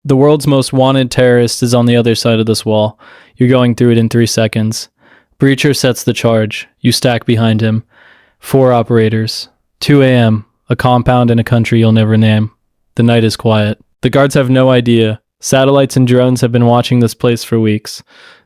The world's most wanted terrorist is on the other side of this wall. You're going through it in 3 seconds. Breacher sets the charge. You stack behind him. 4 operators. 2 a.m. A compound in a country you'll never name. The night is quiet. The guards have no idea. Satellites and drones have been watching this place for weeks.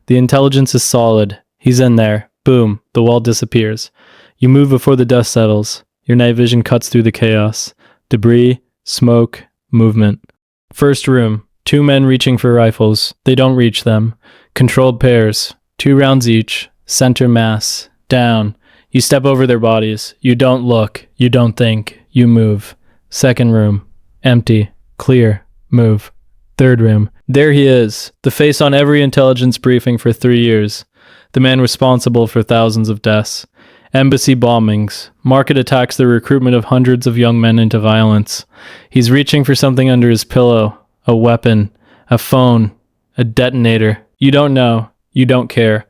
The intelligence is solid. He's in there. Boom. The wall disappears. You move before the dust settles. Your night vision cuts through the chaos. Debris, smoke, movement. First room. 2 men reaching for rifles. They don't reach them. Controlled pairs. 2 rounds each. Center mass. Down. You step over their bodies. You don't look. You don't think. You move. Second room. Empty. Clear. Move. Third room. There he is. The face on every intelligence briefing for 3 years. The man responsible for thousands of deaths. Embassy bombings. Market attacks, the recruitment of hundreds of young men into violence. He's reaching for something under his pillow. A weapon. A phone. A detonator. You don't know. You don't care.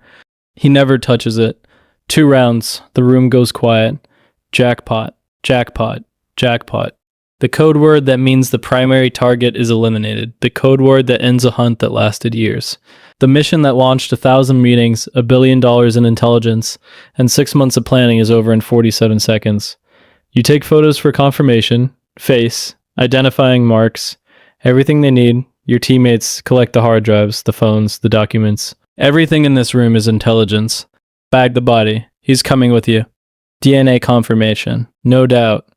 He never touches it. 2 rounds. The room goes quiet. Jackpot. Jackpot. Jackpot. The code word that means the primary target is eliminated. The code word that ends a hunt that lasted years. The mission that launched 1,000 meetings, $1 billion in intelligence, and 6 months of planning is over in 47 seconds. You take photos for confirmation, face, identifying marks, everything they need. Your teammates collect the hard drives, the phones, the documents. Everything in this room is intelligence. Bag the body. He's coming with you. DNA confirmation. No doubt.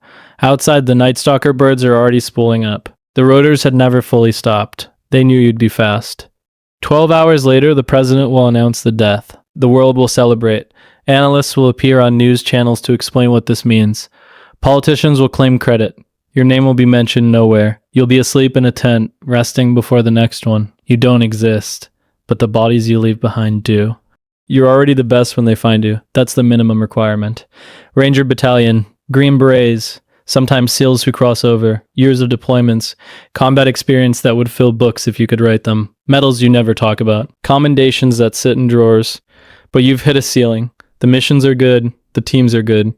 Outside, the Night Stalker birds are already spooling up. The rotors had never fully stopped. They knew you'd be fast. 12 hours later, the president will announce the death. The world will celebrate. Analysts will appear on news channels to explain what this means. Politicians will claim credit. Your name will be mentioned nowhere. You'll be asleep in a tent, resting before the next one. You don't exist, but the bodies you leave behind do. You're already the best when they find you. That's the minimum requirement. Ranger Battalion, Green Berets, sometimes SEALs who cross over, years of deployments, combat experience that would fill books if you could write them, medals you never talk about, commendations that sit in drawers. But you've hit a ceiling. The missions are good, the teams are good.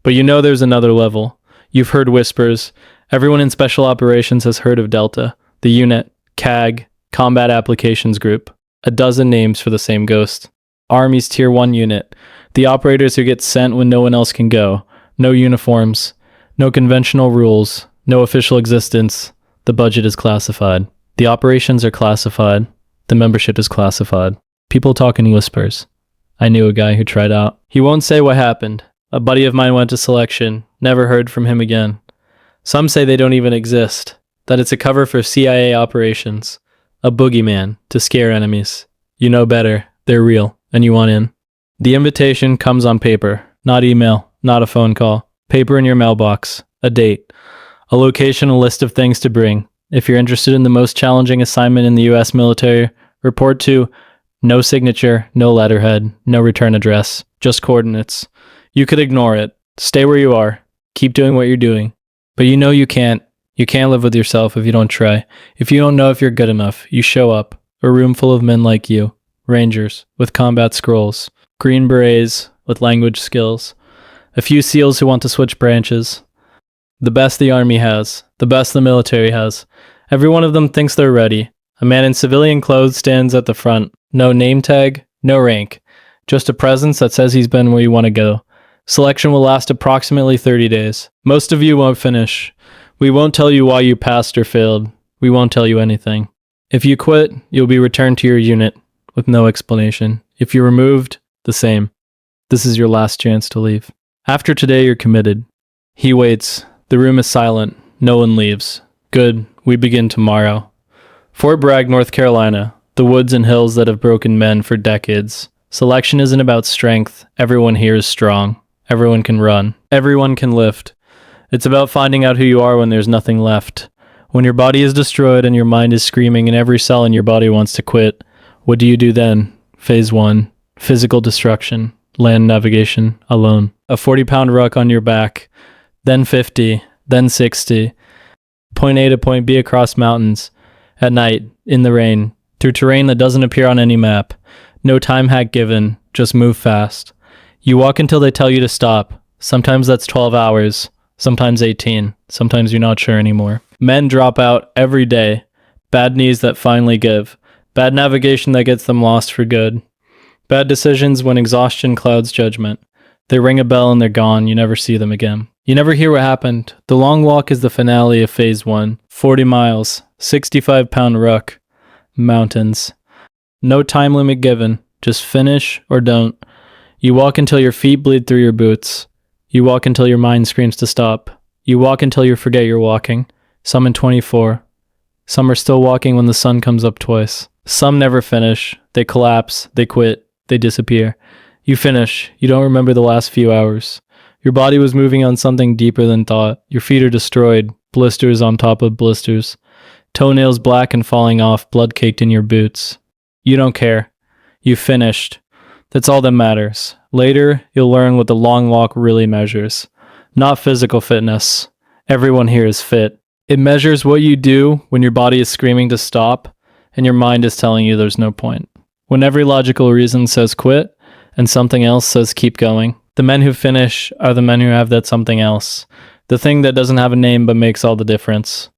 But you know there's another level. You've heard whispers. Everyone in Special Operations has heard of Delta, the unit, CAG, Combat Applications Group. 12 names for the same ghost. Army's Tier 1 unit. The operators who get sent when no one else can go. No uniforms. No conventional rules. No official existence. The budget is classified. The operations are classified. The membership is classified. People talk in whispers. I knew a guy who tried out. He won't say what happened. A buddy of mine went to selection. Never heard from him again. Some say they don't even exist. That it's a cover for CIA operations. A boogeyman to scare enemies. You know better. They're real. And you want in. The invitation comes on paper. Not email. Not a phone call. Paper in your mailbox. A date. A location, a list of things to bring. If you're interested in the most challenging assignment in the U.S. military, report to no signature, no letterhead, no return address, just coordinates. You could ignore it. Stay where you are. Keep doing what you're doing. But you know you can't. You can't live with yourself if you don't try. If you don't know if you're good enough, you show up. A room full of men like you. Rangers with combat scrolls. Green Berets with language skills. A few SEALs who want to switch branches. The best the Army has. The best the military has. Every one of them thinks they're ready. A man in civilian clothes stands at the front. No name tag, no rank. Just a presence that says he's been where you want to go. Selection will last approximately 30 days. Most of you won't finish. We won't tell you why you passed or failed. We won't tell you anything. If you quit, you'll be returned to your unit with no explanation. If you're removed, the same. This is your last chance to leave. After today, you're committed. He waits. The room is silent. No one leaves. Good. We begin tomorrow. Fort Bragg, North Carolina. The woods and hills that have broken men for decades. Selection isn't about strength. Everyone here is strong. Everyone can run. Everyone can lift. It's about finding out who you are when there's nothing left. When your body is destroyed and your mind is screaming and every cell in your body wants to quit, what do you do then? Phase 1. Physical destruction. Land navigation. Alone. A 40-pound ruck on your back. Then 50. Then 60. Point A to point B across mountains. At night. In the rain. Through terrain that doesn't appear on any map. No time hack given. Just move fast. You walk until they tell you to stop. Sometimes that's 12 hours. Sometimes 18. Sometimes you're not sure anymore. Men drop out every day. Bad knees that finally give. Bad navigation that gets them lost for good. Bad decisions when exhaustion clouds judgment. They ring a bell and they're gone. You never see them again. You never hear what happened. The long walk is the finale of phase 1. 40 miles. 65-pound ruck. Mountains. No time limit given. Just finish or don't. You walk until your feet bleed through your boots. You walk until your mind screams to stop. You walk until you forget you're walking. Some in 24. Some are still walking when the sun comes up twice. Some never finish. They collapse. They quit. They disappear. You finish. You don't remember the last few hours. Your body was moving on something deeper than thought. Your feet are destroyed. Blisters on top of blisters. Toenails black and falling off, blood caked in your boots. You don't care. You finished. That's all that matters. Later, you'll learn what the long walk really measures. Not physical fitness. Everyone here is fit. It measures what you do when your body is screaming to stop and your mind is telling you there's no point. When every logical reason says quit and something else says keep going, the men who finish are the men who have that something else. The thing that doesn't have a name but makes all the difference.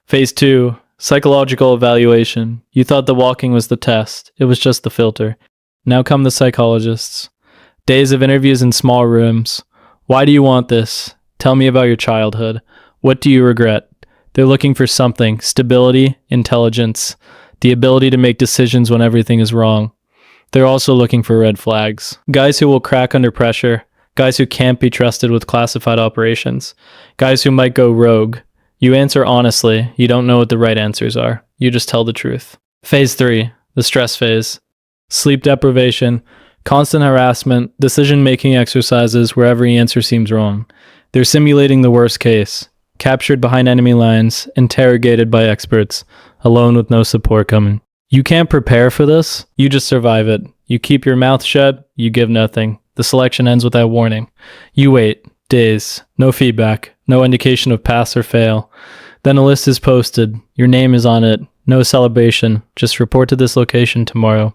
Phase 2, psychological evaluation. You thought the walking was the test. It was just the filter. Now come the psychologists. Days of interviews in small rooms. Why do you want this? Tell me about your childhood. What do you regret? They're looking for something. Stability, intelligence, the ability to make decisions when everything is wrong. They're also looking for red flags. Guys who will crack under pressure. Guys who can't be trusted with classified operations. Guys who might go rogue. You answer honestly. You don't know what the right answers are. You just tell the truth. Phase 3, the stress phase. Sleep deprivation, constant harassment, decision-making exercises where every answer seems wrong. They're simulating the worst case. Captured behind enemy lines, interrogated by experts, alone with no support coming. You can't prepare for this, you just survive it. You keep your mouth shut, you give nothing. The selection ends without warning. You wait, days, no feedback, no indication of pass or fail. Then a list is posted, your name is on it, no celebration, just report to this location tomorrow.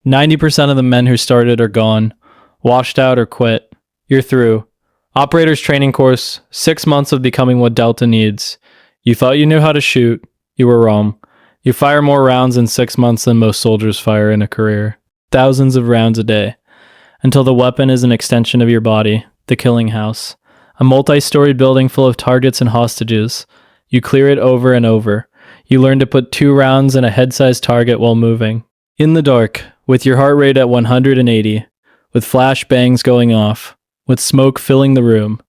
90% of the men who started are gone, washed out or quit. You're through. Operator's training course, 6 months of becoming what Delta needs. You thought you knew how to shoot. You were wrong. You fire more rounds in 6 months than most soldiers fire in a career. Thousands of rounds a day. Until the weapon is an extension of your body, the killing house. A multi-storied building full of targets and hostages. You clear it over and over. You learn to put 2 rounds in a head-sized target while moving. In the dark, with your heart rate at 180, with flash bangs going off, with smoke filling the room.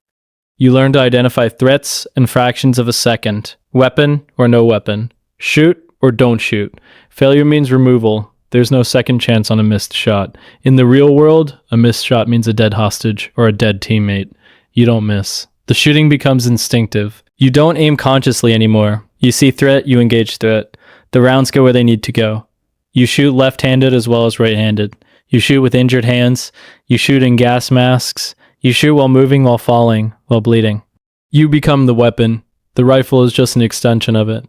You learn to identify threats in fractions of a second. Weapon or no weapon. Shoot or don't shoot. Failure means removal. There's no second chance on a missed shot. In the real world, a missed shot means a dead hostage or a dead teammate. You don't miss. The shooting becomes instinctive. You don't aim consciously anymore. You see threat, you engage threat. The rounds go where they need to go. You shoot left-handed as well as right-handed. You shoot with injured hands. You shoot in gas masks. You shoot while moving, while falling, while bleeding. You become the weapon. The rifle is just an extension of it.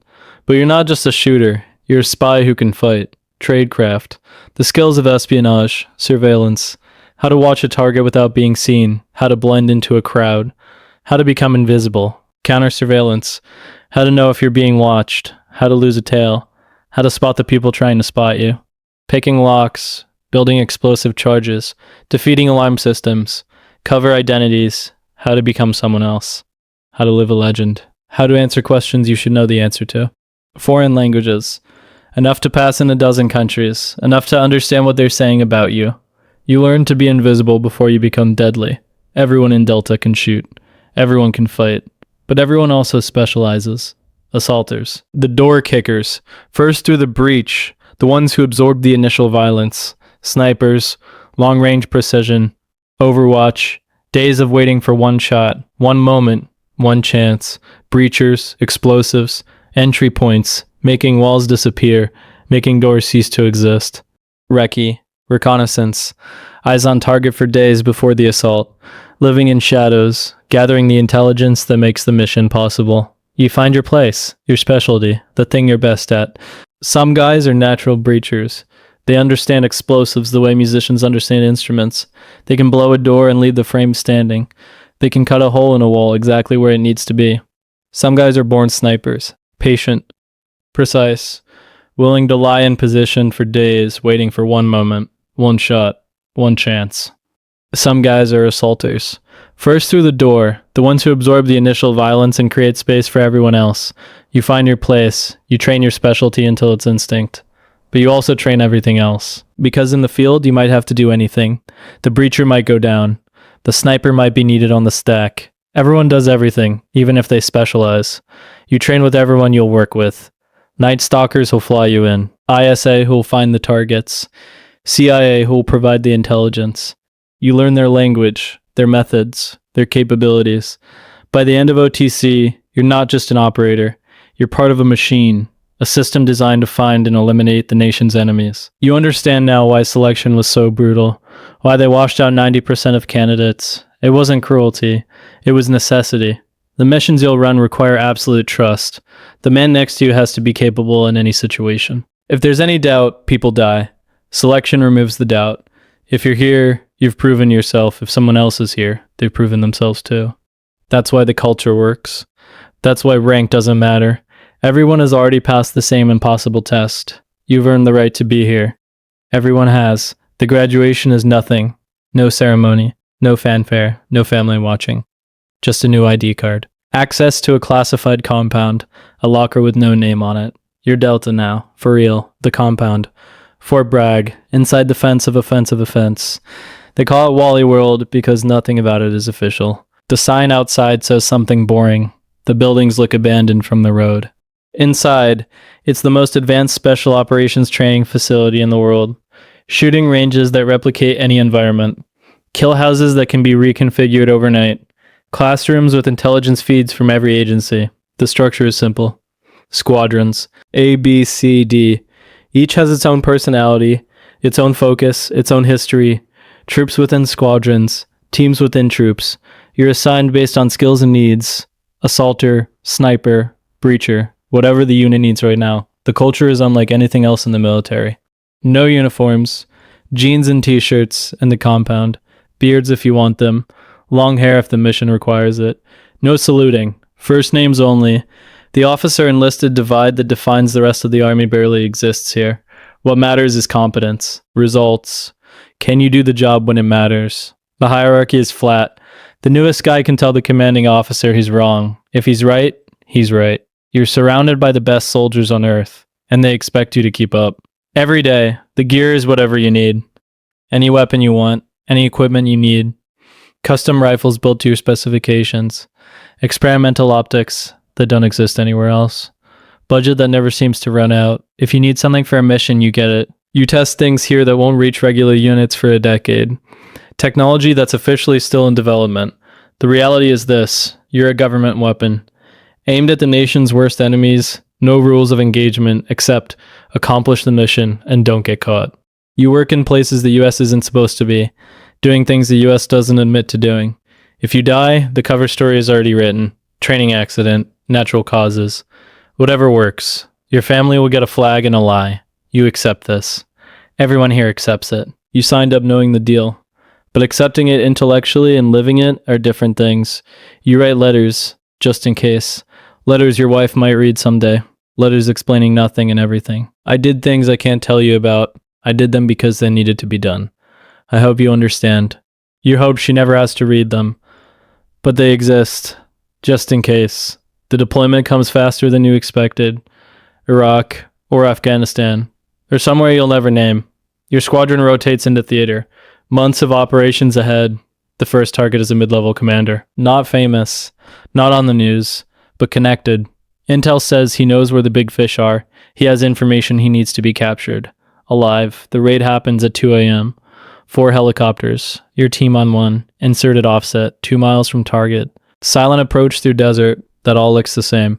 But you're not just a shooter. You're a spy who can fight. Tradecraft. The skills of espionage, surveillance. How to watch a target without being seen. How to blend into a crowd. How to become invisible. Counter-surveillance. How to know if you're being watched. How to lose a tail. How to spot the people trying to spot you. Picking locks. Building explosive charges. Defeating alarm systems. Cover identities, how to become someone else, how to live a legend, how to answer questions you should know the answer to. Foreign languages, enough to pass in 12 countries, enough to understand what they're saying about you. You learn to be invisible before you become deadly. Everyone in Delta can shoot, everyone can fight, but everyone also specializes. Assaulters, the door kickers, first through the breach, the ones who absorb the initial violence. Snipers, long-range precision, Overwatch, days of waiting for one shot, one moment, one chance, breachers, explosives, entry points, making walls disappear, making doors cease to exist. Recce, reconnaissance, eyes on target for days before the assault, living in shadows, gathering the intelligence that makes the mission possible. You find your place, your specialty, the thing you're best at. Some guys are natural breachers. They understand explosives the way musicians understand instruments. They can blow a door and leave the frame standing. They can cut a hole in a wall exactly where it needs to be. Some guys are born snipers, patient, precise, willing to lie in position for days, waiting for one moment, one shot, one chance. Some guys are assaulters. First through the door, the ones who absorb the initial violence and create space for everyone else. You find your place, you train your specialty until it's instinct. But you also train everything else. Because in the field, you might have to do anything. The breacher might go down. The sniper might be needed on the stack. Everyone does everything, even if they specialize. You train with everyone you'll work with. Night Stalkers who'll fly you in. ISA who'll find the targets. CIA who'll provide the intelligence. You learn their language, their methods, their capabilities. By the end of OTC, you're not just an operator. You're part of a machine, a system designed to find and eliminate the nation's enemies. You understand now why selection was so brutal, why they washed out 90% of candidates. It wasn't cruelty, it was necessity. The missions you'll run require absolute trust. The man next to you has to be capable in any situation. If there's any doubt, people die. Selection removes the doubt. If you're here, you've proven yourself. If someone else is here, they've proven themselves too. That's why the culture works. That's why rank doesn't matter. Everyone has already passed the same impossible test. You've earned the right to be here. Everyone has. The graduation is nothing. No ceremony. No fanfare. No family watching. Just a new ID card. Access to a classified compound. A locker with no name on it. You're Delta now. For real. The compound. Fort Bragg. Inside the fence of a fence of a fence. They call it Wally World because nothing about it is official. The sign outside says something boring. The buildings look abandoned from the road. Inside, it's the most advanced special operations training facility in the world. Shooting ranges that replicate any environment. Kill houses that can be reconfigured overnight. Classrooms with intelligence feeds from every agency. The structure is simple. Squadrons. A, B, C, D. Each has its own personality, its own focus, its own history. Troops within squadrons. Teams within troops. You're assigned based on skills and needs. Assaulter, sniper, breacher. Whatever the unit needs right now. The culture is unlike anything else in the military. No uniforms. Jeans and t-shirts in the compound. Beards if you want them. Long hair if the mission requires it. No saluting. First names only. The officer-enlisted divide that defines the rest of the army barely exists here. What matters is competence. Results. Can you do the job when it matters? The hierarchy is flat. The newest guy can tell the commanding officer he's wrong. If he's right, he's right. You're surrounded by the best soldiers on Earth, and they expect you to keep up. Every day, the gear is whatever you need. Any weapon you want, any equipment you need. Custom rifles built to your specifications. Experimental optics that don't exist anywhere else. Budget that never seems to run out. If you need something for a mission, you get it. You test things here that won't reach regular units for a decade. Technology that's officially still in development. The reality is this: you're a government weapon. Aimed at the nation's worst enemies, no rules of engagement except accomplish the mission and don't get caught. You work in places the US isn't supposed to be, doing things the US doesn't admit to doing. If you die, the cover story is already written. Training accident, natural causes. Whatever works. Your family will get a flag and a lie. You accept this. Everyone here accepts it. You signed up knowing the deal. But accepting it intellectually and living it are different things. You write letters, just in case. Letters your wife might read someday. Letters explaining nothing and everything. I did things I can't tell you about. I did them because they needed to be done. I hope you understand. You hope she never has to read them. But they exist, just in case. The deployment comes faster than you expected. Iraq, or Afghanistan, or somewhere you'll never name. Your squadron rotates into theater. Months of operations ahead. The first target is a mid-level commander. Not famous, not on the news, but connected. Intel says he knows where the big fish are. He has information he needs to be captured. Alive. The raid happens at 2 a.m. 4 helicopters. Your team on one. Inserted offset. 2 miles from target. Silent approach through desert. That all looks the same.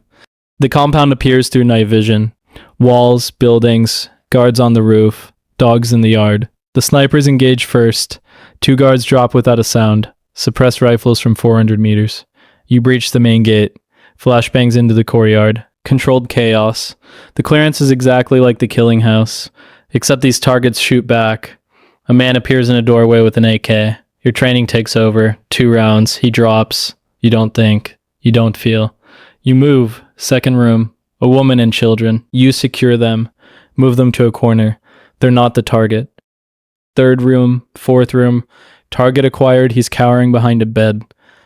The compound appears through night vision. Walls, buildings, guards on the roof, dogs in the yard. The snipers engage first. 2 guards drop without a sound. Suppress rifles from 400 meters. You breach the main gate. Flashbangs into the courtyard. Controlled chaos. The clearance is exactly like the killing house, except these targets shoot back. A man appears in a doorway with an AK. Your training takes over. 2 rounds. He drops. You don't think. You don't feel. You move. Second room. A woman and children. You secure them. Move them to a corner. They're not the target. Third room, fourth room. Target acquired, he's cowering behind a bed.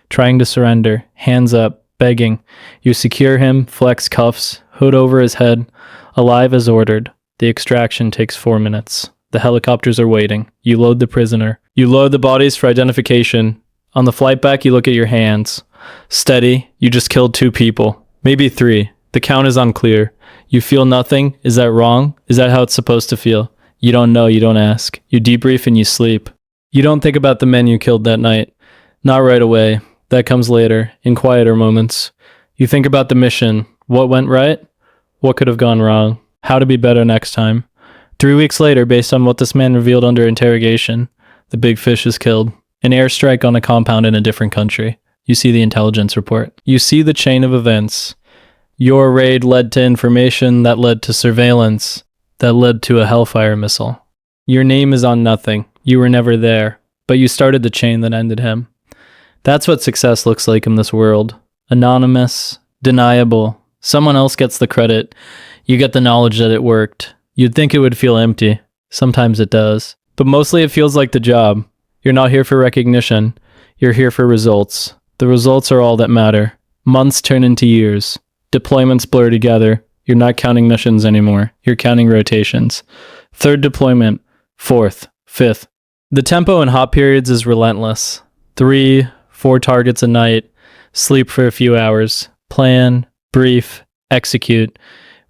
Trying to surrender. Hands up, begging. You secure him, flex cuffs, hood over his head. Alive as ordered. The extraction takes 4 minutes. The helicopters are waiting. You load the prisoner. You load the bodies for identification. On the flight back, you look at your hands. Steady. You just killed 2 people. Maybe 3. The count is unclear. You feel nothing. Is that wrong? Is that how it's supposed to feel? You don't know. You don't ask. You debrief and you sleep. You don't think about the men you killed that night. Not right away. That comes later, in quieter moments. You think about the mission. What went right? What could have gone wrong? How to be better next time. 3 weeks later, based on what this man revealed under interrogation, the big fish is killed. An airstrike on a compound in a different country. You see the intelligence report. You see the chain of events. Your raid led to information that led to surveillance, that led to a Hellfire missile. Your name is on nothing. You were never there, but you started the chain that ended him. That's what success looks like in this world. Anonymous, deniable. Someone else gets the credit. You get the knowledge that it worked. You'd think it would feel empty. Sometimes it does. But mostly it feels like the job. You're not here for recognition. You're here for results. The results are all that matter. Months turn into years. Deployments blur together. You're not counting missions anymore. You're counting rotations. 3rd deployment. 4th. 5th. The tempo in hot periods is relentless. 3, 4 targets a night. Sleep for a few hours. Plan. Brief. Execute.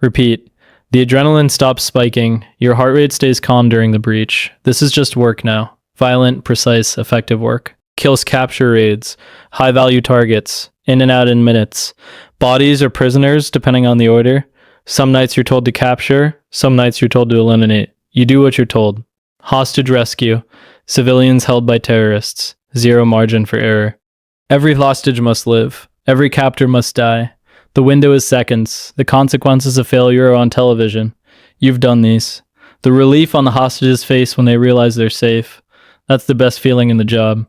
Repeat. The adrenaline stops spiking. Your heart rate stays calm during the breach. This is just work now. Violent, precise, effective work. Kills capture raids. High-value targets. In and out in minutes. Bodies or prisoners, depending on the order. Some nights you're told to capture. Some nights you're told to eliminate. You do what you're told. Hostage rescue. Civilians held by terrorists. Zero margin for error. Every hostage must live. Every captor must die. The window is seconds. The consequences of failure are on television. You've done these. The relief on the hostage's face when they realize they're safe. That's the best feeling in the job.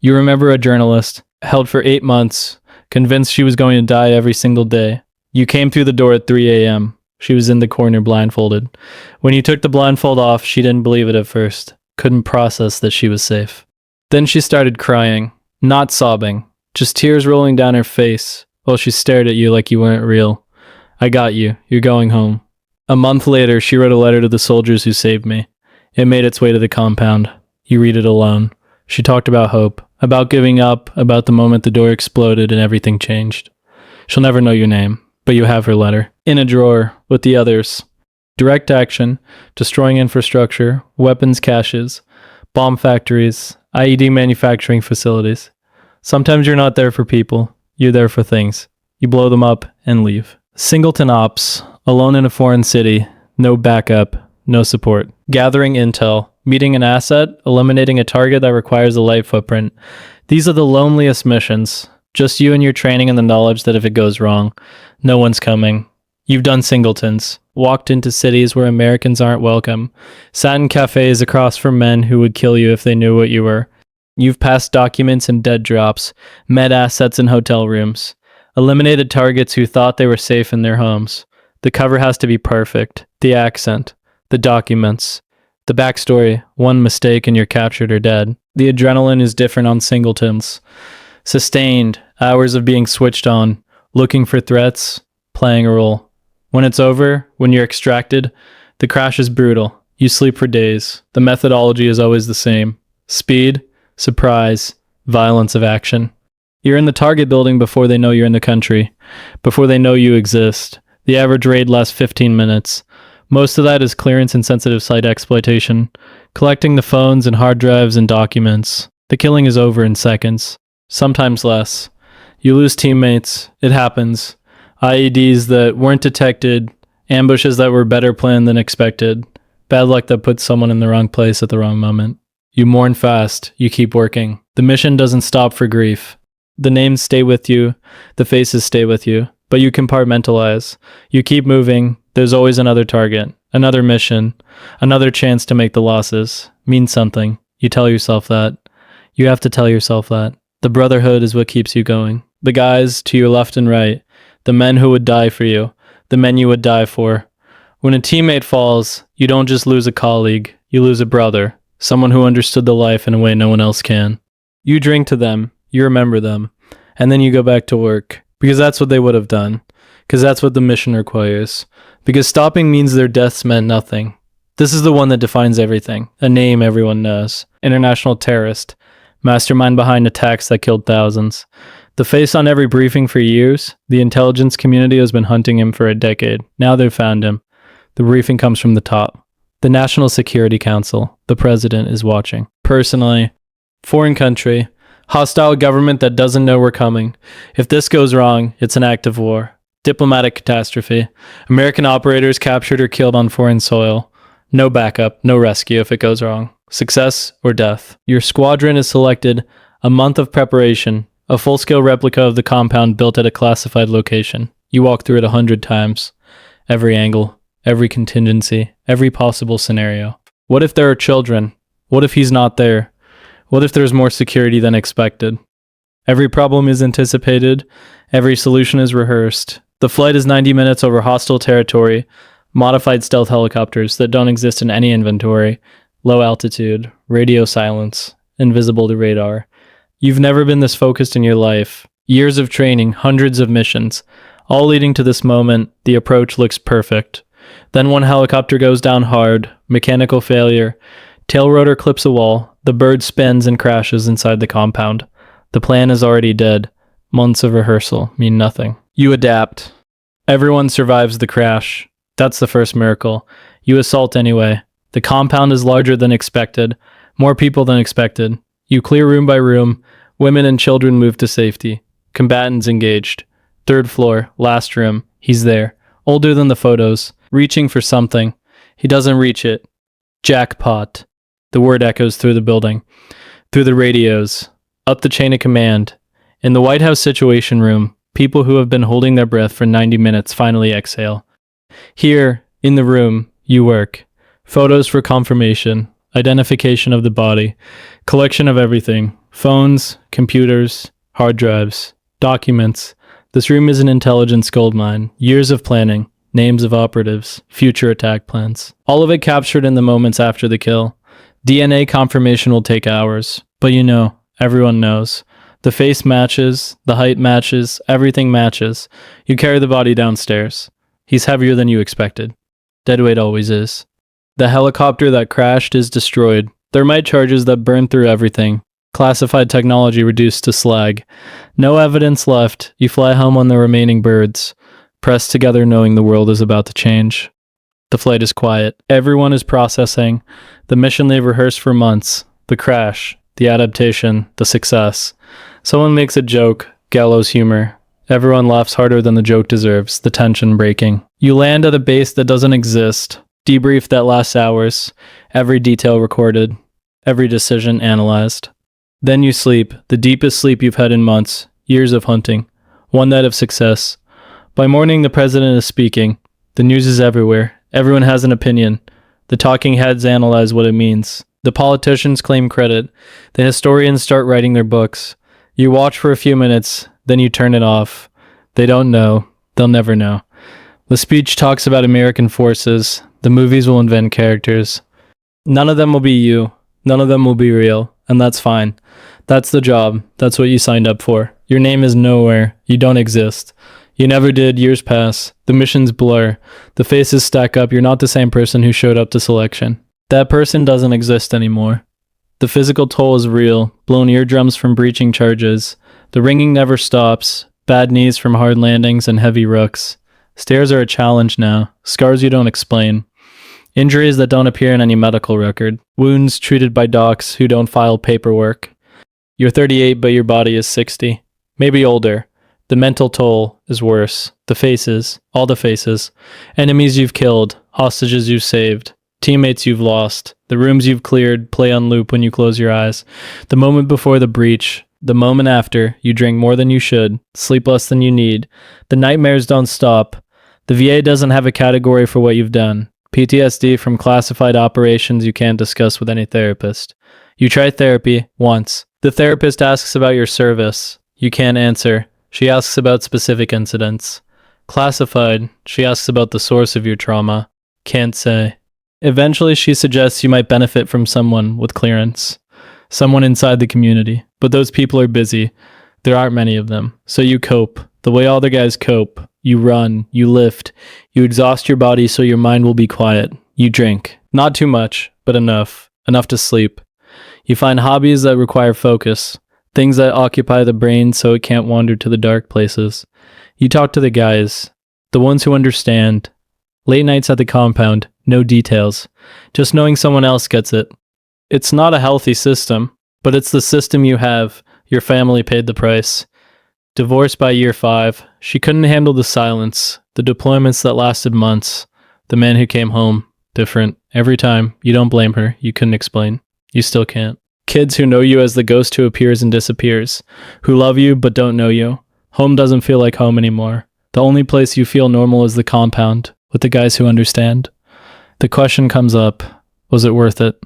You remember a journalist, held for 8 months, convinced she was going to die every single day. You came through the door at 3 a.m. She was in the corner blindfolded. When you took the blindfold off, she didn't believe it at first. Couldn't process that she was safe. Then she started crying. Not sobbing. Just tears rolling down her face. While she stared at you like you weren't real. I got you. You're going home. A month later, she wrote a letter to the soldiers who saved me. It made its way to the compound. You read it alone. She talked about hope, about giving up, about the moment the door exploded and everything changed. She'll never know your name, but you have her letter. In a drawer, with the others. Direct action, destroying infrastructure, weapons caches, bomb factories, IED manufacturing facilities. Sometimes you're not there for people. You're there for things. You blow them up and leave. Singleton ops, alone in a foreign city, no backup, no support. Gathering intel, meeting an asset, eliminating a target that requires a light footprint. These are the loneliest missions. Just you and your training and the knowledge that if it goes wrong, no one's coming. You've done singletons, walked into cities where Americans aren't welcome, sat in cafes across from men who would kill you if they knew what you were. You've passed documents and dead drops, met assets in hotel rooms, eliminated targets who thought they were safe in their homes. The cover has to be perfect, the accent, the documents, the backstory, one mistake and you're captured or dead. The adrenaline is different on singletons. Sustained, hours of being switched on, looking for threats, playing a role. When it's over, when you're extracted, the crash is brutal. You sleep for days. The methodology is always the same. Speed, surprise, violence of action. You're in the target building before they know you're in the country, before they know you exist. The average raid lasts 15 minutes. Most of that is clearance and sensitive site exploitation, collecting the phones and hard drives and documents. The killing is over in seconds, sometimes less. You lose teammates, it happens. IEDs that weren't detected, ambushes that were better planned than expected, bad luck that puts someone in the wrong place at the wrong moment. You mourn fast, you keep working. The mission doesn't stop for grief. The names stay with you, the faces stay with you, but you compartmentalize. You keep moving, there's always another target, another mission, another chance to make the losses. Means something. You tell yourself that. You have to tell yourself that. The brotherhood is what keeps you going. The guys to your left and right, the men who would die for you, the men you would die for. When a teammate falls, you don't just lose a colleague, you lose a brother, someone who understood the life in a way no one else can. You drink to them, you remember them, and then you go back to work, because that's what they would have done, because that's what the mission requires, because stopping means their deaths meant nothing. This is the one that defines everything, a name everyone knows. International terrorist, mastermind behind attacks that killed thousands. The face on every briefing for years, the intelligence community has been hunting him for a decade. Now they've found him. The briefing comes from the top. The National Security Council, the president, is watching. Personally, foreign country, hostile government that doesn't know we're coming. If this goes wrong, it's an act of war. Diplomatic catastrophe. American operators captured or killed on foreign soil. No backup, no rescue if it goes wrong. Success or death. Your squadron is selected, a month of preparation, a full-scale replica of the compound built at a classified location. You walk through it 100 times. Every angle, every contingency, every possible scenario. What if there are children? What if he's not there? What if there's more security than expected? Every problem is anticipated. Every solution is rehearsed. The flight is 90 minutes over hostile territory. Modified stealth helicopters that don't exist in any inventory. Low altitude. Radio silence. Invisible to radar. You've never been this focused in your life. Years of training, hundreds of missions, all leading to this moment. The approach looks perfect. Then one helicopter goes down hard, mechanical failure. Tail rotor clips a wall. The bird spins and crashes inside the compound. The plan is already dead. Months of rehearsal mean nothing. You adapt. Everyone survives the crash. That's the first miracle. You assault anyway. The compound is larger than expected. More people than expected. You clear room by room. Women and children move to safety. Combatants engaged. Third floor, last room. He's there. Older than the photos. Reaching for something. He doesn't reach it. Jackpot. The word echoes through the building. Through the radios. Up the chain of command. In the White House Situation Room, people who have been holding their breath for 90 minutes finally exhale. Here, in the room, you work. Photos for confirmation. Identification of the body. Collection of everything. Phones, computers, hard drives, documents. This room is an intelligence goldmine. Years of planning. Names of operatives. Future attack plans. All of it captured in the moments after the kill. DNA confirmation will take hours. But you know, everyone knows. The face matches, the height matches, everything matches. You carry the body downstairs. He's heavier than you expected. Deadweight always is. The helicopter that crashed is destroyed. Thermite charges that burn through everything. Classified technology reduced to slag. No evidence left. You fly home on the remaining birds. Pressed together knowing the world is about to change. The flight is quiet. Everyone is processing. The mission they've rehearsed for months. The crash. The adaptation. The success. Someone makes a joke. Gallows humor. Everyone laughs harder than the joke deserves. The tension breaking. You land at a base that doesn't exist. Debrief that lasts hours. Every detail recorded. Every decision analyzed. Then you sleep. The deepest sleep you've had in months. Years of hunting. One night of success. By morning, the president is speaking. The news is everywhere. Everyone has an opinion. The talking heads analyze what it means. The politicians claim credit. The historians start writing their books. You watch for a few minutes, then you turn it off. They don't know. They'll never know. The speech talks about American forces. The movies will invent characters. None of them will be you. None of them will be real. And that's fine. That's the job. That's what you signed up for. Your name is nowhere. You don't exist. You never did. Years pass. The missions blur. The faces stack up. You're not the same person who showed up to selection. That person doesn't exist anymore. The physical toll is real. Blown eardrums from breaching charges. The ringing never stops. Bad knees from hard landings and heavy rooks. Stairs are a challenge now. Scars you don't explain. Injuries that don't appear in any medical record. Wounds treated by docs who don't file paperwork. You're 38, but your body is 60. Maybe older. The mental toll is worse. The faces. All the faces. Enemies you've killed. Hostages you've saved. Teammates you've lost. The rooms you've cleared play on loop when you close your eyes. The moment before the breach. The moment after. You drink more than you should. Sleep less than you need. The nightmares don't stop. The VA doesn't have a category for what you've done. PTSD from classified operations you can't discuss with any therapist. You try therapy once. The therapist asks about your service. You can't answer. She asks about specific incidents. Classified. She asks about the source of your trauma. Can't say. Eventually, she suggests you might benefit from someone with clearance. Someone inside the community. But those people are busy. There aren't many of them. So you cope. The way all the guys cope. You run. You lift. You exhaust your body so your mind will be quiet. You drink. Not too much, but enough. Enough to sleep. You find hobbies that require focus. Things that occupy the brain so it can't wander to the dark places. You talk to the guys. The ones who understand. Late nights at the compound. No details. Just knowing someone else gets it. It's not a healthy system, but it's the system you have. Your family paid the price. Divorced by year 5. She couldn't handle the silence. The deployments that lasted months. The man who came home. Different. Every time. You don't blame her. You couldn't explain. You still can't. Kids who know you as the ghost who appears and disappears. Who love you but don't know you. Home doesn't feel like home anymore. The only place you feel normal is the compound. With the guys who understand. The question comes up. Was it worth it?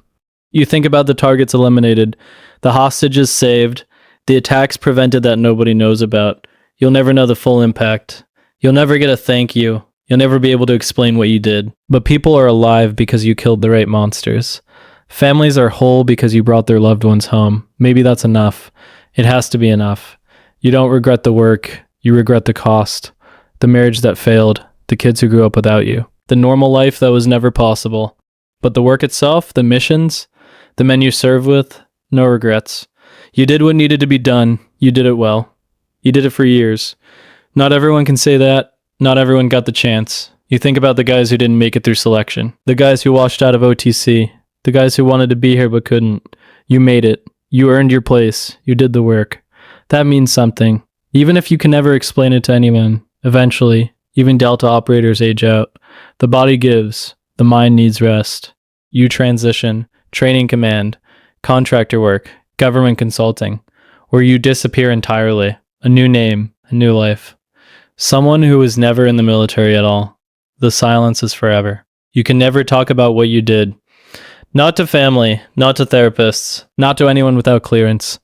You think about the targets eliminated. The hostages saved. The attacks prevented that nobody knows about. You'll never know the full impact. You'll never get a thank you. You'll never be able to explain what you did. But people are alive because you killed the right monsters. Families are whole because you brought their loved ones home. Maybe that's enough. It has to be enough. You don't regret the work. You regret the cost. The marriage that failed. The kids who grew up without you. The normal life that was never possible. But the work itself, the missions, the men you serve with, no regrets. You did what needed to be done. You did it well. You did it for years. Not everyone can say that. Not everyone got the chance. You think about the guys who didn't make it through selection. The guys who washed out of OTC. The guys who wanted to be here but couldn't. You made it. You earned your place. You did the work. That means something. Even if you can never explain it to anyone, eventually, even Delta operators age out. The body gives. The mind needs rest. You transition. Training command. Contractor work. Government consulting. Or you disappear entirely. A new name. A new life. Someone who was never in the military at all. The silence is forever. You can never talk about what you did. Not to family, not to therapists, not to anyone without clearance.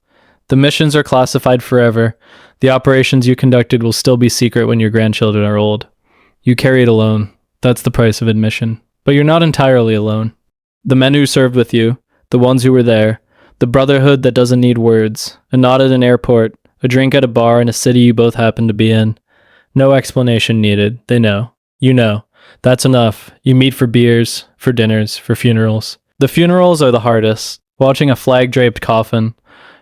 The missions are classified forever. The operations you conducted will still be secret when your grandchildren are old. You carry it alone. That's the price of admission. But you're not entirely alone. The men who served with you, the ones who were there, the brotherhood that doesn't need words, a nod at an airport, a drink at a bar in a city you both happen to be in. No explanation needed. They know. You know. That's enough. You meet for beers, for dinners, for funerals. The funerals are the hardest. Watching a flag-draped coffin.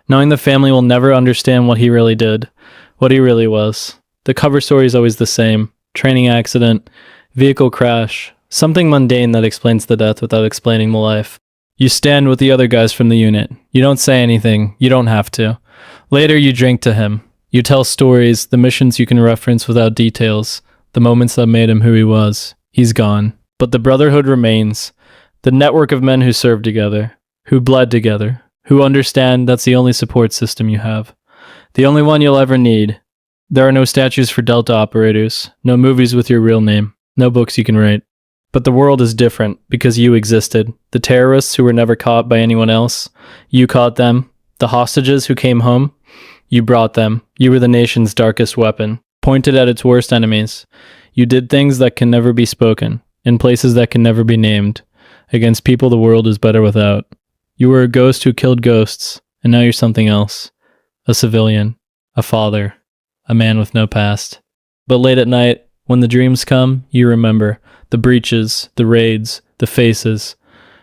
Knowing the family will never understand what he really did. What he really was. The cover story is always the same. Training accident. Vehicle crash. Something mundane that explains the death without explaining the life. You stand with the other guys from the unit. You don't say anything. You don't have to. Later you drink to him. You tell stories, the missions you can reference without details. The moments that made him who he was. He's gone. But the brotherhood remains. The network of men who serve together, who bled together, who understand that's the only support system you have. The only one you'll ever need. There are no statues for Delta operators, no movies with your real name, no books you can write. But the world is different because you existed. The terrorists who were never caught by anyone else, you caught them. The hostages who came home, you brought them. You were the nation's darkest weapon, pointed at its worst enemies. You did things that can never be spoken, in places that can never be named. Against people the world is better without. You were a ghost who killed ghosts, and now you're something else. A civilian, a father, a man with no past. But late at night, when the dreams come, you remember. The breaches, the raids, the faces.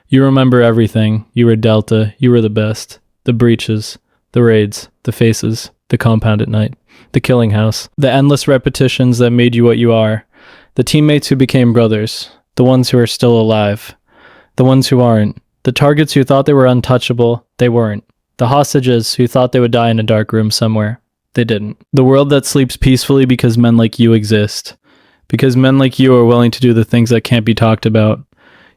You remember everything. You were Delta, you were the best. The breaches, the raids, the faces, the compound at night, the killing house. The endless repetitions that made you what you are. The teammates who became brothers. The ones who are still alive. The ones who aren't. The targets who thought they were untouchable, they weren't. The hostages who thought they would die in a dark room somewhere, they didn't. The world that sleeps peacefully because men like you exist. Because men like you are willing to do the things that can't be talked about.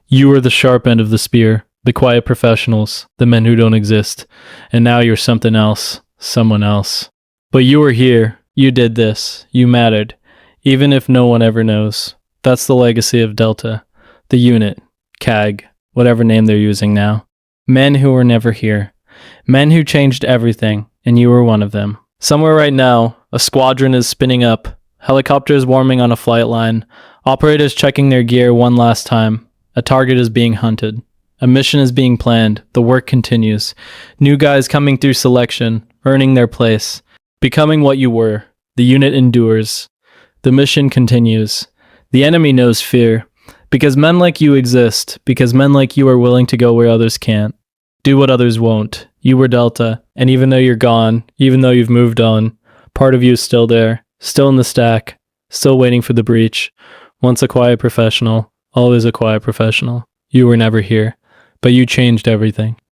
You are the sharp end of the spear, the quiet professionals, the men who don't exist. And now you're something else, someone else. But you were here, you did this, you mattered, even if no one ever knows. That's the legacy of Delta, the unit, CAG, whatever name they're using now. Men who were never here. Men who changed everything, and you were one of them. Somewhere right now, a squadron is spinning up, helicopters warming on a flight line, operators checking their gear one last time, A target is being hunted. A mission is being planned. The work continues. New guys coming through selection, earning their place, becoming what you were. The unit endures. The mission continues. The enemy knows fear. Because men like you exist. Because men like you are willing to go where others can't. Do what others won't. You were Delta. And even though you're gone, even though you've moved on, part of you is still there. Still in the stack. Still waiting for the breach. Once a quiet professional. Always a quiet professional. You were never here. But you changed everything.